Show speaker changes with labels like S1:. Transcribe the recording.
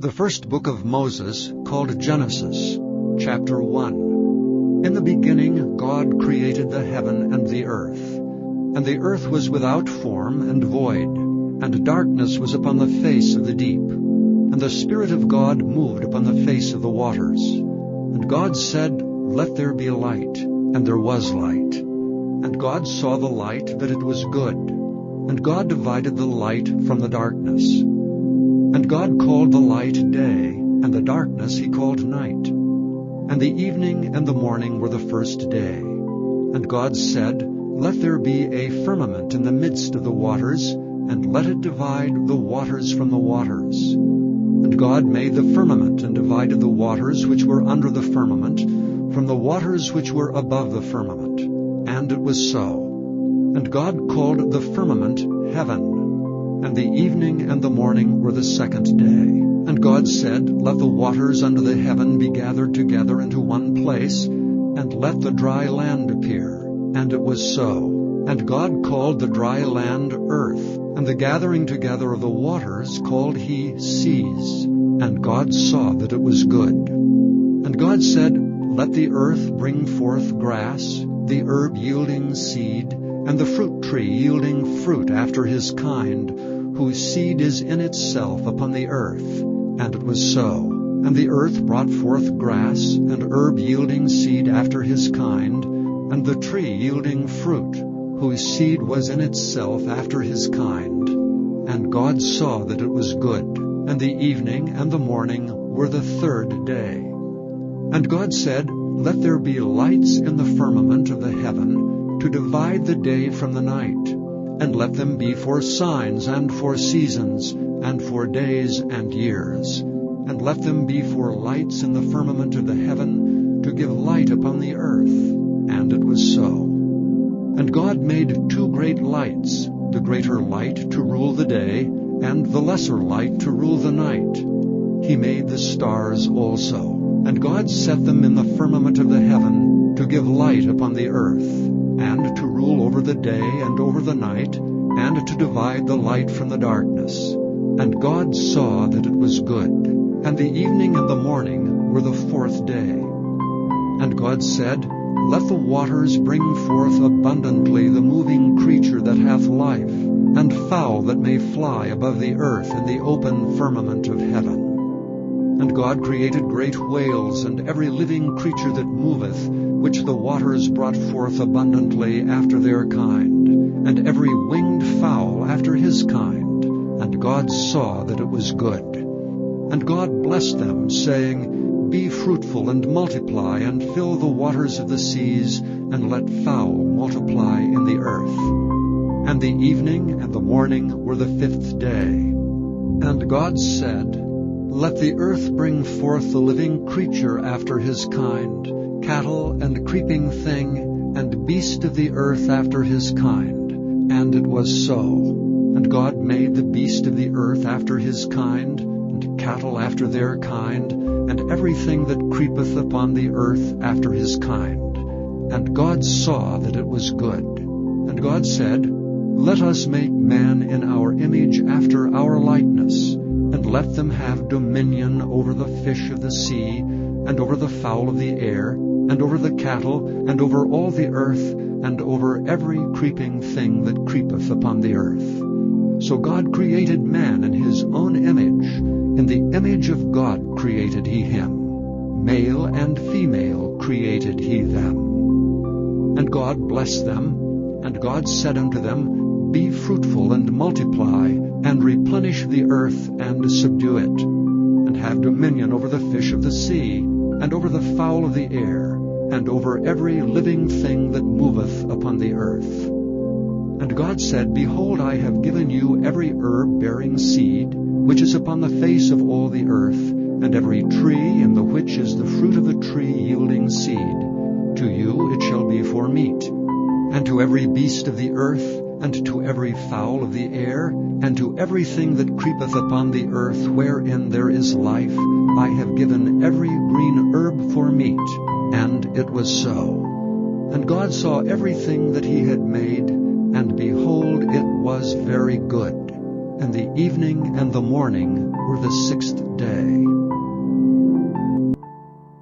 S1: The first book of Moses, called Genesis, chapter 1. In the beginning God created the heaven and the earth. And the earth was without form and void, and darkness was upon the face of the deep. And the Spirit of God moved upon the face of the waters. And God said, "Let there be light," and there was light. And God saw the light that it was good. And God divided the light from the darkness. And God called the light day, and the darkness he called night. And the evening and the morning were the first day. And God said, "Let there be a firmament in the midst of the waters, and let it divide the waters from the waters." And God made the firmament, and divided the waters which were under the firmament from the waters which were above the firmament. And it was so. And God called the firmament heaven. And the evening and the morning were the second day. And God said, "Let the waters under the heaven be gathered together into one place, and let the dry land appear." And it was so. And God called the dry land earth, and the gathering together of the waters called he seas. And God saw that it was good. And God said, "Let the earth bring forth grass, the herb yielding seed, and the fruit tree yielding fruit after his kind, whose seed is in itself upon the earth." And it was so. And the earth brought forth grass, and herb yielding seed after his kind, and the tree yielding fruit, whose seed was in itself after his kind. And God saw that it was good. And the evening and the morning were the third day. And God said, "Let there be lights in the firmament of the heaven, to divide the day from the night, and let them be for signs and for seasons, and for days and years. And let them be for lights in the firmament of the heaven, to give light upon the earth." And it was so. And God made two great lights, the greater light to rule the day, and the lesser light to rule the night. He made the stars also. And God set them in the firmament of the heaven, to give light upon the earth, and to rule over the day and over the night, and to divide the light from the darkness. And God saw that it was good. And the evening and the morning were the fourth day. And God said, "Let the waters bring forth abundantly the moving creature that hath life, and fowl that may fly above the earth in the open firmament of heaven." And God created great whales, and every living creature that moveth, which the waters brought forth abundantly after their kind, and every winged fowl after his kind. And God saw that it was good. And God blessed them, saying, "Be fruitful and multiply, and fill the waters of the seas, and let fowl multiply in the earth." And the evening and the morning were the fifth day. And God said, "Let the earth bring forth the living creature after his kind, cattle and creeping thing, and beast of the earth after his kind." And it was so. And God made the beast of the earth after his kind, and cattle after their kind, and everything that creepeth upon the earth after his kind. And God saw that it was good. And God said, "Let us make man in our image after our likeness, and let them have dominion over the fish of the sea, and over the fowl of the air, and over the cattle, and over all the earth, and over every creeping thing that creepeth upon the earth." So God created man in his own image. In the image of God created he him. Male and female created he them. And God blessed them. And God said unto them, "Be fruitful and multiply, and replenish the earth and subdue it, and have dominion over the fish of the sea, and over the fowl of the air, and over every living thing that moveth upon the earth." And God said, "Behold, I have given you every herb bearing seed, which is upon the face of all the earth, and every tree in the which is the fruit of the tree yielding seed. To you it shall be for meat. And to every beast of the earth, and to every fowl of the air, and to everything that creepeth upon the earth wherein there is life, I have given every green herb for meat." And it was so. And God saw everything that he had made, and behold, it was very good. And the evening and the morning were the sixth day.